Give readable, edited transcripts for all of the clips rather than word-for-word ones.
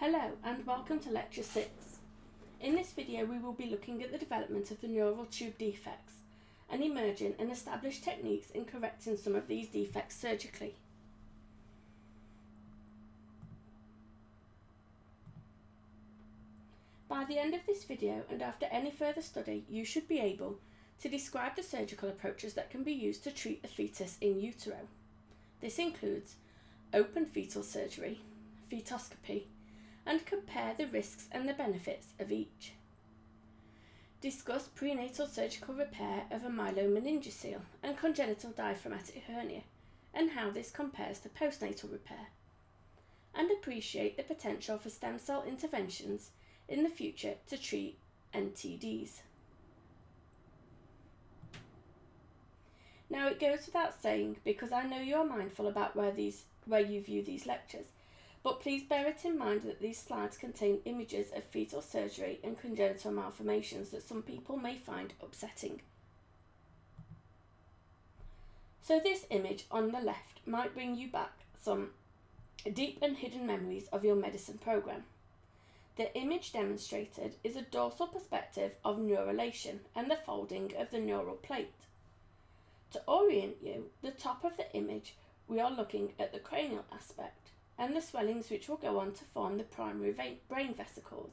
Hello and welcome to Lecture 6. In this video we will be looking at the development of the neural tube defects and emerging and established techniques in correcting some of these defects surgically. By the end of this video and after any further study, you should be able to describe the surgical approaches that can be used to treat the fetus in utero. This includes open fetal surgery, fetoscopy, and compare the risks and the benefits of each. Discuss prenatal surgical repair of a myelomeningocele and congenital diaphragmatic hernia and how this compares to postnatal repair, and appreciate the potential for stem cell interventions in the future to treat NTDs. Now it goes without saying, because I know you're mindful about where you view these lectures, but please bear it in mind that these slides contain images of fetal surgery and congenital malformations that some people may find upsetting. So this image on the left might bring you back some deep and hidden memories of your medicine program. The image demonstrated is a dorsal perspective of neurulation and the folding of the neural plate. To orient you, the top of the image, we are looking at the cranial aspect and the swellings which will go on to form the primary brain vesicles.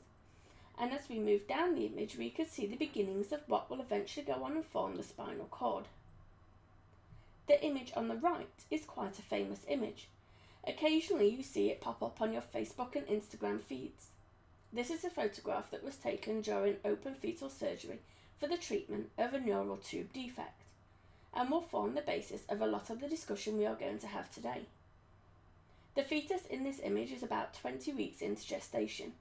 And as we move down the image, we can see the beginnings of what will eventually go on and form the spinal cord. The image on the right is quite a famous image. Occasionally you see it pop up on your Facebook and Instagram feeds. This is a photograph that was taken during open fetal surgery for the treatment of a neural tube defect, and will form the basis of a lot of the discussion we are going to have today. The fetus in this image is about 20 weeks into gestation,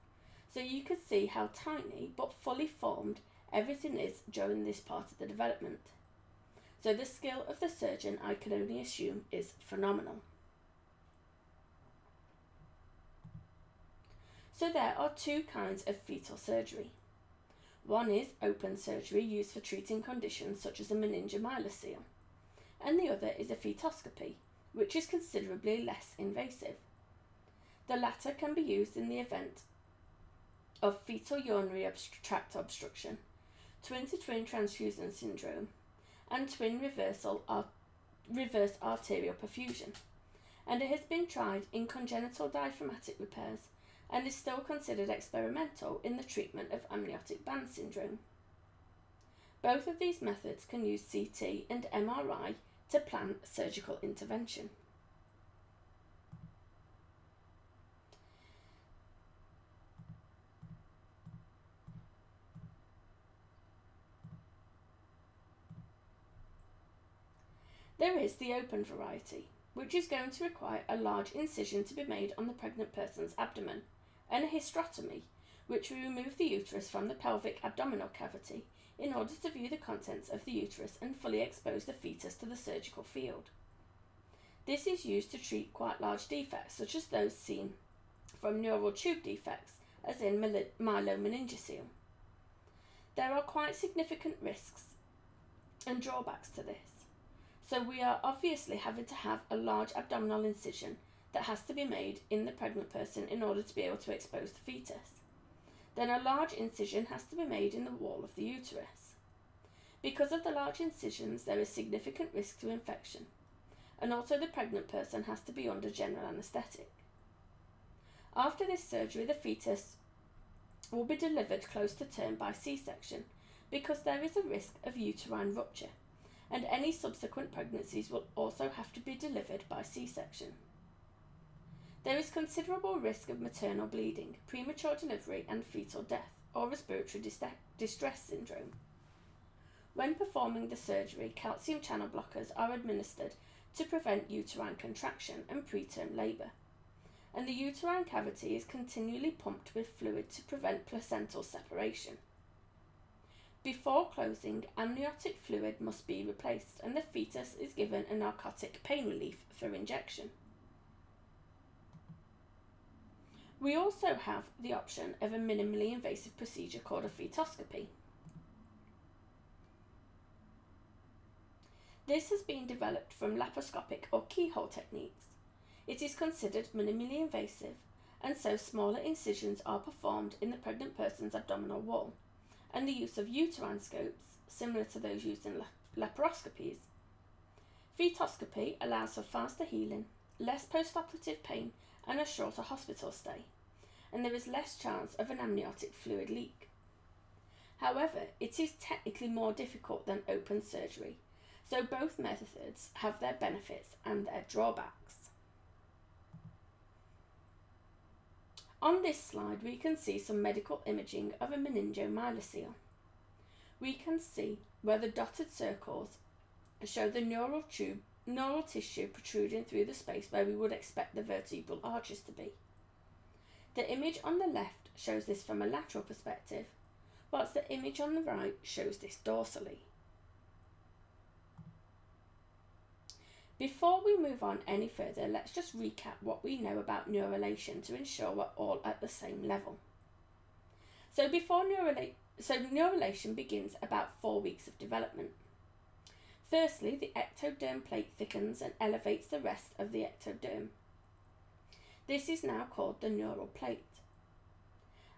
so you can see how tiny but fully formed everything is during this part of the development. So the skill of the surgeon, I can only assume, is phenomenal. So there are two kinds of fetal surgery. One is open surgery used for treating conditions such as a meningomyelocele, and the other is a fetoscopy, which is considerably less invasive. The latter can be used in the event of fetal urinary tract obstruction, twin-to-twin transfusion syndrome, and twin reverse arterial perfusion, and it has been tried in congenital diaphragmatic repairs and is still considered experimental in the treatment of amniotic band syndrome. Both of these methods can use CT and MRI to plan surgical intervention. There is the open variety, which is going to require a large incision to be made on the pregnant person's abdomen, and a hysterotomy, which will remove the uterus from the pelvic abdominal cavity in order to view the contents of the uterus and fully expose the fetus to the surgical field. This is used to treat quite large defects, such as those seen from neural tube defects, as in myelomeningocele. There are quite significant risks and drawbacks to this. So we are obviously having to have a large abdominal incision that has to be made in the pregnant person in order to be able to expose the fetus. Then a large incision has to be made in the wall of the uterus. Because of the large incisions, there is significant risk to infection, and also the pregnant person has to be under general anaesthetic. After this surgery, the fetus will be delivered close to term by C-section because there is a risk of uterine rupture, and any subsequent pregnancies will also have to be delivered by C-section. There is considerable risk of maternal bleeding, premature delivery and fetal death, or respiratory distress syndrome. When performing the surgery, calcium channel blockers are administered to prevent uterine contraction and preterm labour, and the uterine cavity is continually pumped with fluid to prevent placental separation. Before closing, amniotic fluid must be replaced and the fetus is given a narcotic pain relief for injection. We also have the option of a minimally invasive procedure called a fetoscopy. This has been developed from laparoscopic or keyhole techniques. It is considered minimally invasive and so smaller incisions are performed in the pregnant person's abdominal wall, and the use of uterine scopes, similar to those used in laparoscopies. Fetoscopy allows for faster healing, less postoperative pain, and a shorter hospital stay, and there is less chance of an amniotic fluid leak. However, it is technically more difficult than open surgery, so both methods have their benefits and their drawbacks. On this slide, we can see some medical imaging of a meningomyelocele. We can see where the dotted circles show the neural tissue protruding through the space where we would expect the vertebral arches to be. The image on the left shows this from a lateral perspective, whilst the image on the right shows this dorsally. Before we move on any further, let's just recap what we know about neurulation to ensure we're all at the same level. So neurulation begins about 4 weeks of development. Firstly, the ectoderm plate thickens and elevates the rest of the ectoderm. This is now called the neural plate.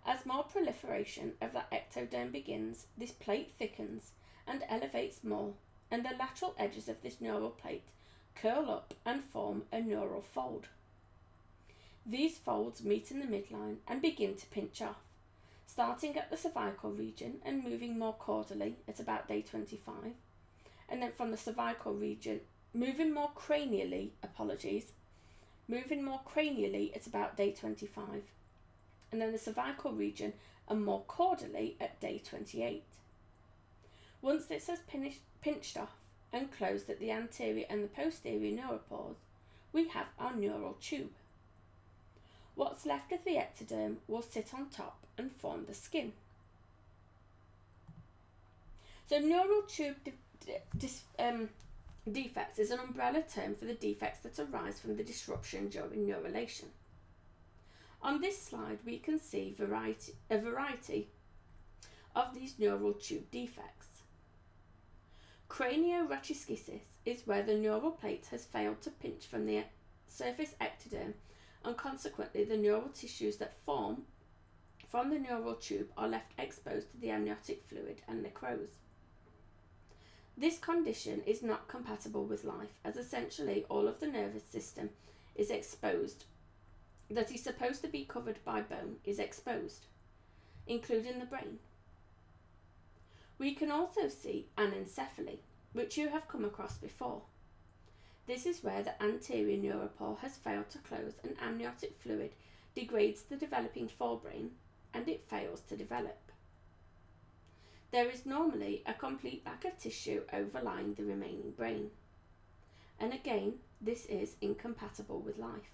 As more proliferation of that ectoderm begins, this plate thickens and elevates more, and the lateral edges of this neural plate curl up and form a neural fold. These folds meet in the midline and begin to pinch off, starting at the cervical region and moving more caudally at about day 25, and then from the cervical region moving more cranially at about day 25, and then the cervical region and more caudally at day 28. Once this has pinched off and closed at the anterior and the posterior neuropores, we have our neural tube. What's left of the ectoderm will sit on top and form the skin. So neural tube defects is an umbrella term for the defects that arise from the disruption during neurulation. On this slide, we can see a variety of these neural tube defects. Cranioracheschisis is where the neural plate has failed to pinch from the surface ectoderm, and consequently the neural tissues that form from the neural tube are left exposed to the amniotic fluid and necrose. This condition is not compatible with life, as essentially all of the nervous system is exposed that is supposed to be covered by bone is exposed, including the brain. We can also see anencephaly, which you have come across before. This is where the anterior neuropore has failed to close and amniotic fluid degrades the developing forebrain and it fails to develop. There is normally a complete lack of tissue overlying the remaining brain. And again, this is incompatible with life.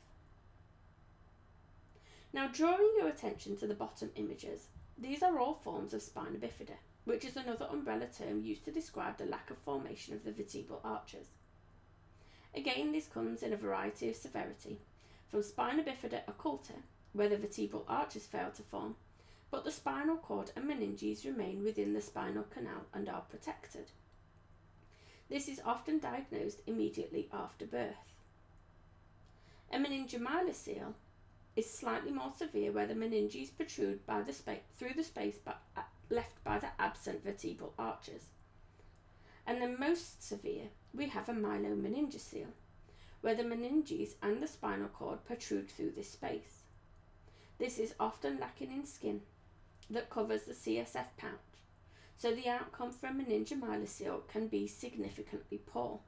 Now, drawing your attention to the bottom images, these are all forms of spina bifida, which is another umbrella term used to describe the lack of formation of the vertebral arches. Again, this comes in a variety of severity, from spina bifida occulta, where the vertebral arches fail to form, but the spinal cord and meninges remain within the spinal canal and are protected. This is often diagnosed immediately after birth. A meningomyelocele is slightly more severe, where the meninges protrude through the space left by the absent vertebral arches. And the most severe, we have a myelomeningocele, where the meninges and the spinal cord protrude through this space. This is often lacking in skin that covers the CSF pouch, so the outcome for a meningomyelocele can be significantly poor.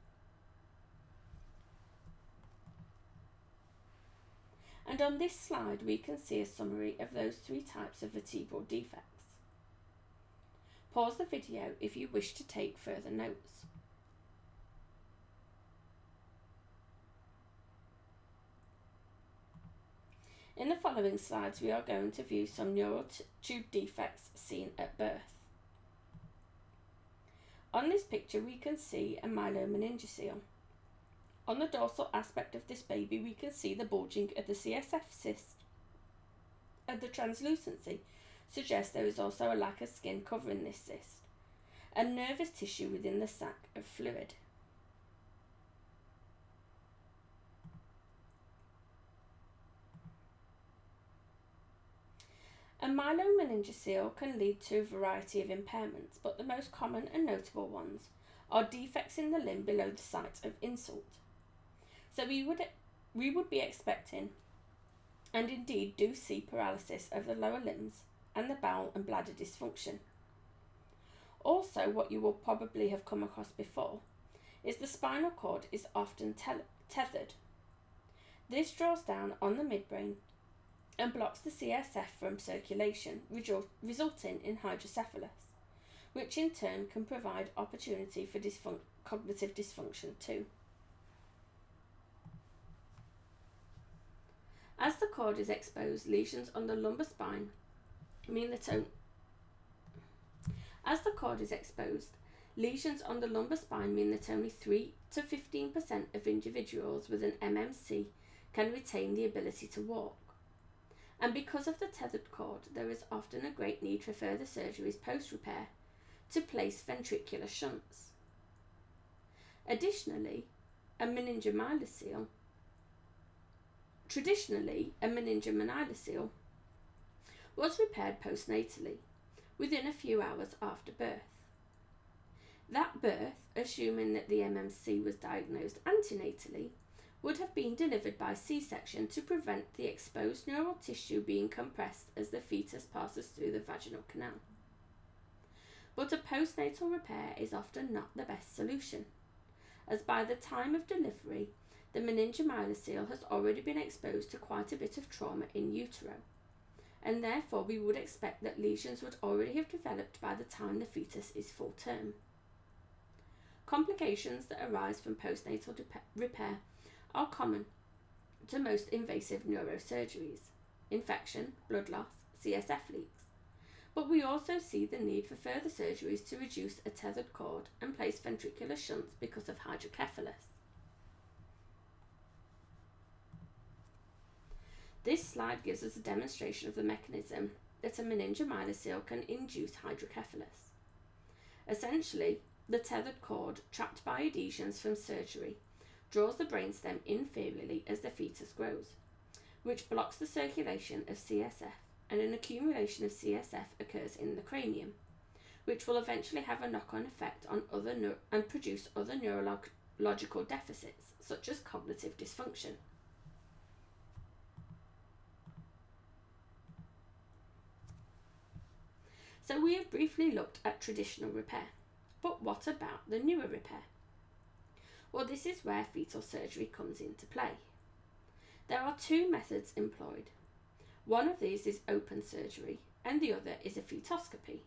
And on this slide, we can see a summary of those 3 types of vertebral defects. Pause the video if you wish to take further notes. In the following slides, we are going to view some neural tube defects seen at birth. On this picture, we can see a myelomeningocele. On the dorsal aspect of this baby, we can see the bulging of the CSF cyst, and the translucency suggests there is also a lack of skin covering this cyst, and nervous tissue within the sac of fluid. A myelomeningocele can lead to a variety of impairments, but the most common and notable ones are defects in the limb below the site of insult. So we would be expecting, and indeed do see, paralysis of the lower limbs and the bowel and bladder dysfunction. Also, what you will probably have come across before is the spinal cord is often tethered. This draws down on the midbrain and blocks the CSF from circulation, resulting in hydrocephalus, which in turn can provide opportunity for cognitive dysfunction too. As the cord is exposed, lesions on the lumbar spine mean that only 3 to 15% of individuals with an MMC can retain the ability to walk. And because of the tethered cord, there is often a great need for further surgeries post-repair to place ventricular shunts. Traditionally, a meningomyelocele was repaired postnatally, within a few hours after birth. That birth, assuming that the MMC was diagnosed antenatally, would have been delivered by C-section to prevent the exposed neural tissue being compressed as the fetus passes through the vaginal canal. But a postnatal repair is often not the best solution, as by the time of delivery, the meningomyelocele has already been exposed to quite a bit of trauma in utero, and therefore we would expect that lesions would already have developed by the time the fetus is full term. Complications that arise from postnatal repair are common to most invasive neurosurgeries: infection, blood loss, CSF leaks. But we also see the need for further surgeries to reduce a tethered cord and place ventricular shunts because of hydrocephalus. This slide gives us a demonstration of the mechanism that a meningomyelocele can induce hydrocephalus. Essentially, the tethered cord, trapped by adhesions from surgery, draws the brainstem inferiorly as the fetus grows, which blocks the circulation of CSF, and an accumulation of CSF occurs in the cranium, which will eventually have a knock-on effect on and produce other neurological deficits, such as cognitive dysfunction. So we have briefly looked at traditional repair, but what about the newer repair? Well, this is where fetal surgery comes into play. There are 2 methods employed. One of these is open surgery, and the other is a fetoscopy.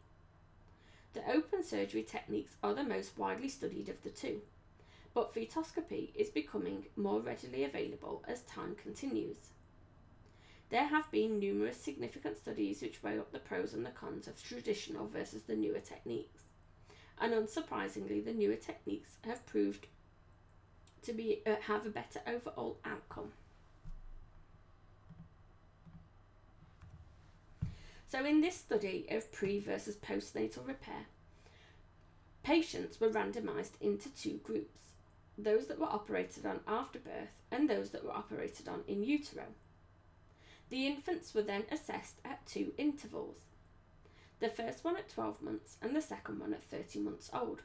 The open surgery techniques are the most widely studied of the 2, but fetoscopy is becoming more readily available as time continues. There have been numerous significant studies which weigh up the pros and the cons of traditional versus the newer techniques, and unsurprisingly, the newer techniques have proved to have a better overall outcome. So in this study of pre versus postnatal repair, patients were randomized into 2 groups: those that were operated on after birth and those that were operated on in utero. The infants were then assessed at 2 intervals, the first one at 12 months and the second one at 30 months old.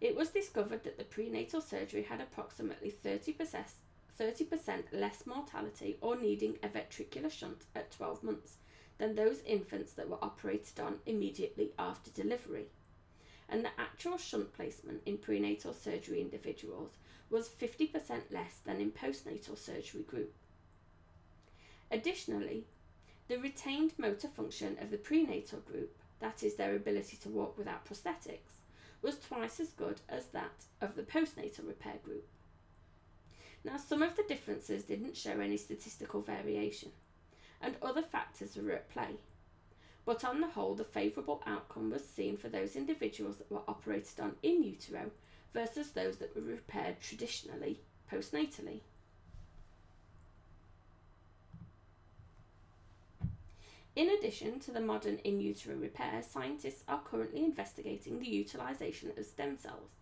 It was discovered that the prenatal surgery had approximately 30% less mortality or needing a ventricular shunt at 12 months than those infants that were operated on immediately after delivery, and the actual shunt placement in prenatal surgery individuals was 50% less than in postnatal surgery group. Additionally, the retained motor function of the prenatal group, that is their ability to walk without prosthetics, was twice as good as that of the postnatal repair group. Now, some of the differences didn't show any statistical variation, and other factors were at play, but on the whole, the favourable outcome was seen for those individuals that were operated on in utero versus those that were repaired traditionally postnatally. In addition to the modern in utero repair, scientists are currently investigating the utilisation of stem cells.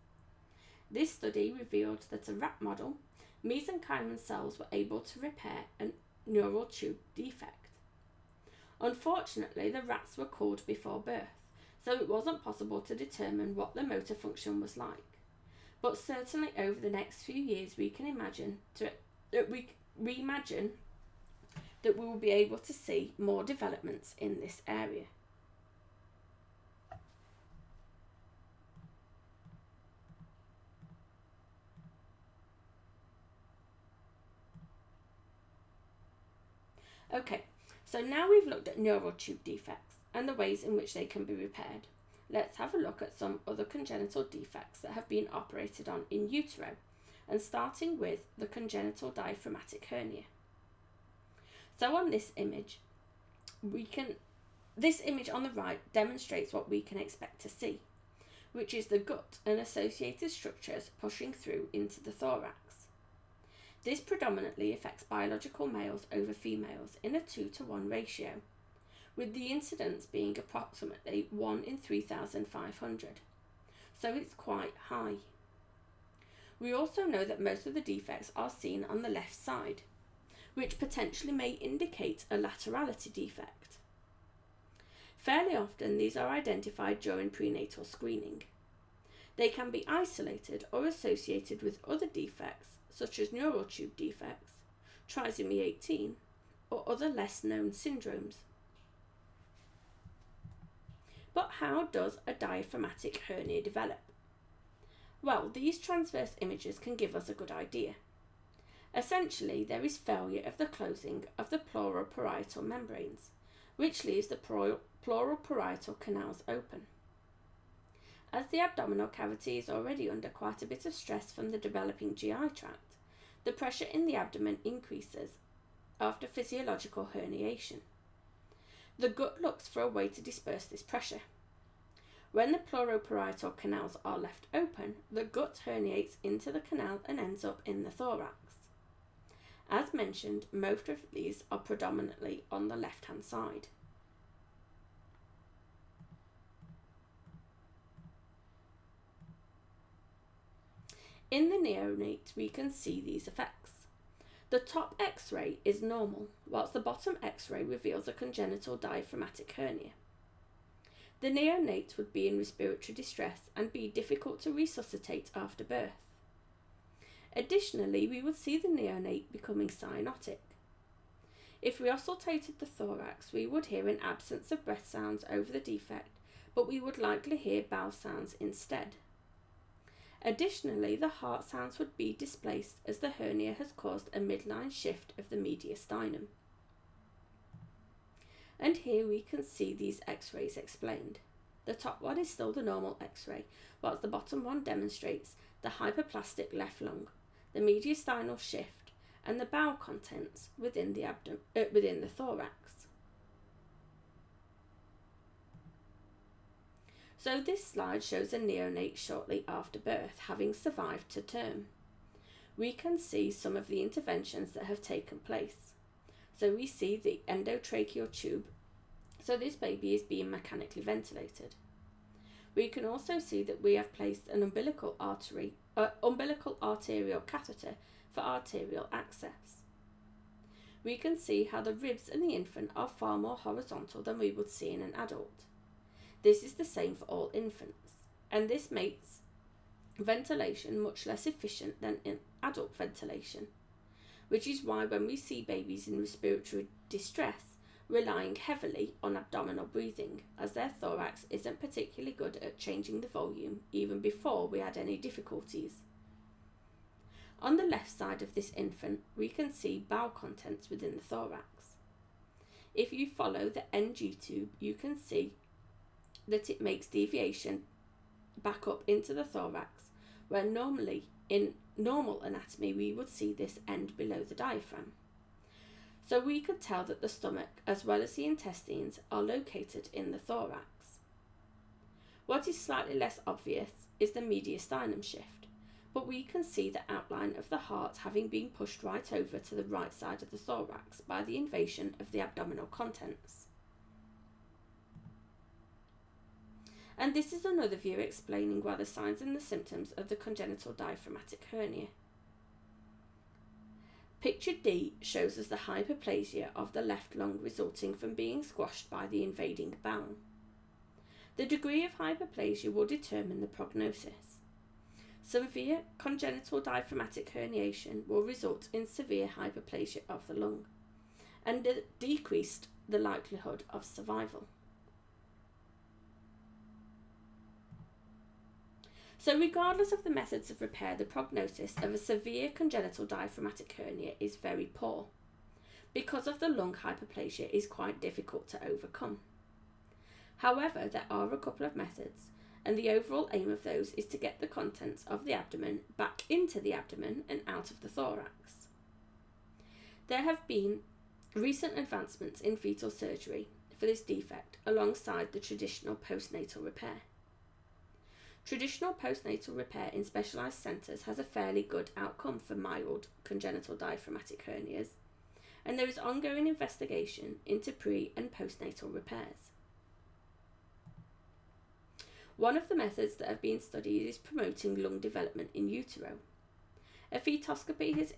This study revealed that a rat model, mesenchymal cells were able to repair a neural tube defect. Unfortunately, the rats were called before birth, so it wasn't possible to determine what the motor function was like. But certainly over the next few years we can imagine that we will be able to see more developments in this area. Okay, so now we've looked at neural tube defects and the ways in which they can be repaired. Let's have a look at some other congenital defects that have been operated on in utero, and starting with the congenital diaphragmatic hernia. So on this image, this image on the right demonstrates what we can expect to see, which is the gut and associated structures pushing through into the thorax. This predominantly affects biological males over females in a 2-to-1 ratio, with the incidence being approximately 1 in 3,500, so it's quite high. We also know that most of the defects are seen on the left side, which potentially may indicate a laterality defect. Fairly often these are identified during prenatal screening. They can be isolated or associated with other defects such as neural tube defects, trisomy 18, or other less known syndromes. But how does a diaphragmatic hernia develop? Well, these transverse images can give us a good idea. Essentially, there is failure of the closing of the pleuroparietal membranes, which leaves the pleuroparietal canals open. As the abdominal cavity is already under quite a bit of stress from the developing GI tract, the pressure in the abdomen increases after physiological herniation. The gut looks for a way to disperse this pressure. When the pleuroparietal canals are left open, the gut herniates into the canal and ends up in the thorax. As mentioned, most of these are predominantly on the left-hand side. In the neonate, we can see these effects. The top X-ray is normal, whilst the bottom X-ray reveals a congenital diaphragmatic hernia. The neonate would be in respiratory distress and be difficult to resuscitate after birth. Additionally, we would see the neonate becoming cyanotic. If we auscultated the thorax, we would hear an absence of breath sounds over the defect, but we would likely hear bowel sounds instead. Additionally, the heart sounds would be displaced as the hernia has caused a midline shift of the mediastinum. And here we can see these X-rays explained. The top one is still the normal X-ray, whilst the bottom one demonstrates the hyperplastic left lung, the mediastinal shift, and the bowel contents within the thorax. So this slide shows a neonate shortly after birth, having survived to term. We can see some of the interventions that have taken place. So we see the endotracheal tube, so this baby is being mechanically ventilated. We can also see that we have placed an umbilical arterial catheter for arterial access. We can see how the ribs in the infant are far more horizontal than we would see in an adult. This is the same for all infants, and this makes ventilation much less efficient than in adult ventilation, which is why when we see babies in respiratory distress relying heavily on abdominal breathing, as their thorax isn't particularly good at changing the volume even before we had any difficulties. On the left side of this infant, we can see bowel contents within the thorax. If you follow the NG tube, you can see that it makes deviation back up into the thorax, where normally in normal anatomy we would see this end below the diaphragm. So we could tell that the stomach as well as the intestines are located in the thorax. What is slightly less obvious is the mediastinum shift, but we can see the outline of the heart having been pushed right over to the right side of the thorax by the invasion of the abdominal contents. And this is another view explaining why the signs and the symptoms of the congenital diaphragmatic hernia. Picture D shows us the hyperplasia of the left lung resulting from being squashed by the invading bowel. The degree of hyperplasia will determine the prognosis. Severe congenital diaphragmatic herniation will result in severe hyperplasia of the lung and decreased the likelihood of survival. So regardless of the methods of repair, the prognosis of a severe congenital diaphragmatic hernia is very poor, because of the lung hyperplasia is quite difficult to overcome. However, there are a couple of methods, and the overall aim of those is to get the contents of the abdomen back into the abdomen and out of the thorax. There have been recent advancements in fetal surgery for this defect alongside the traditional postnatal repair. Traditional postnatal repair in specialised centres has a fairly good outcome for mild congenital diaphragmatic hernias, and there is ongoing investigation into pre- and postnatal repairs. One of the methods that have been studied is promoting lung development in utero. A fetoscopy has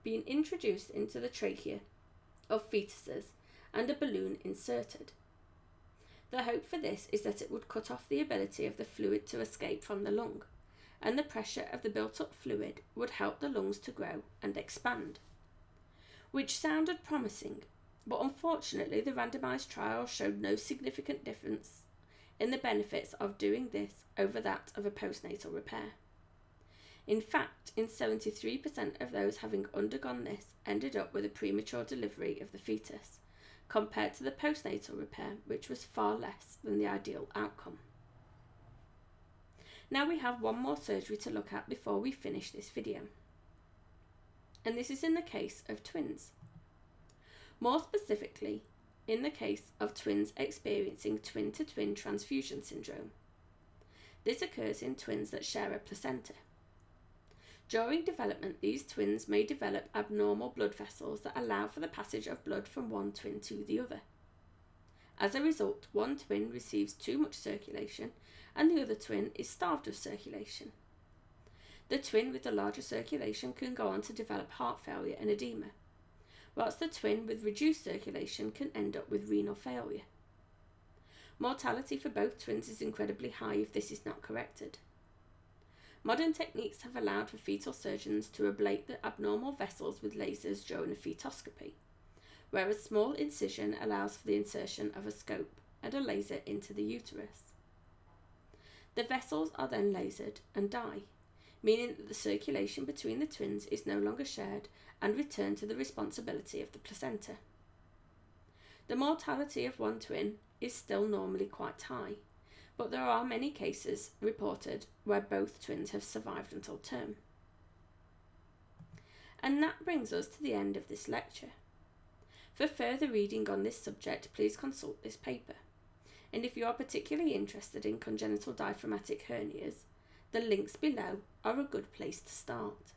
been introduced into the trachea of fetuses and a balloon inserted. The hope for this is that it would cut off the ability of the fluid to escape from the lung, and the pressure of the built-up fluid would help the lungs to grow and expand. Which sounded promising, but unfortunately the randomised trial showed no significant difference in the benefits of doing this over that of a postnatal repair. In fact, in 73% of those having undergone this ended up with a premature delivery of the fetus, compared to the postnatal repair, which was far less than the ideal outcome. Now we have one more surgery to look at before we finish this video, and this is in the case of twins. More specifically, in the case of twins experiencing twin-to-twin transfusion syndrome. This occurs in twins that share a placenta. During development, these twins may develop abnormal blood vessels that allow for the passage of blood from one twin to the other. As a result, one twin receives too much circulation and the other twin is starved of circulation. The twin with the larger circulation can go on to develop heart failure and edema, whilst the twin with reduced circulation can end up with renal failure. Mortality for both twins is incredibly high if this is not corrected. Modern techniques have allowed for fetal surgeons to ablate the abnormal vessels with lasers during a fetoscopy, where a small incision allows for the insertion of a scope and a laser into the uterus. The vessels are then lasered and die, meaning that the circulation between the twins is no longer shared and returned to the responsibility of the placenta. The mortality of one twin is still normally quite high, but there are many cases reported where both twins have survived until term. And that brings us to the end of this lecture. For further reading on this subject, please consult this paper. And if you are particularly interested in congenital diaphragmatic hernias, the links below are a good place to start.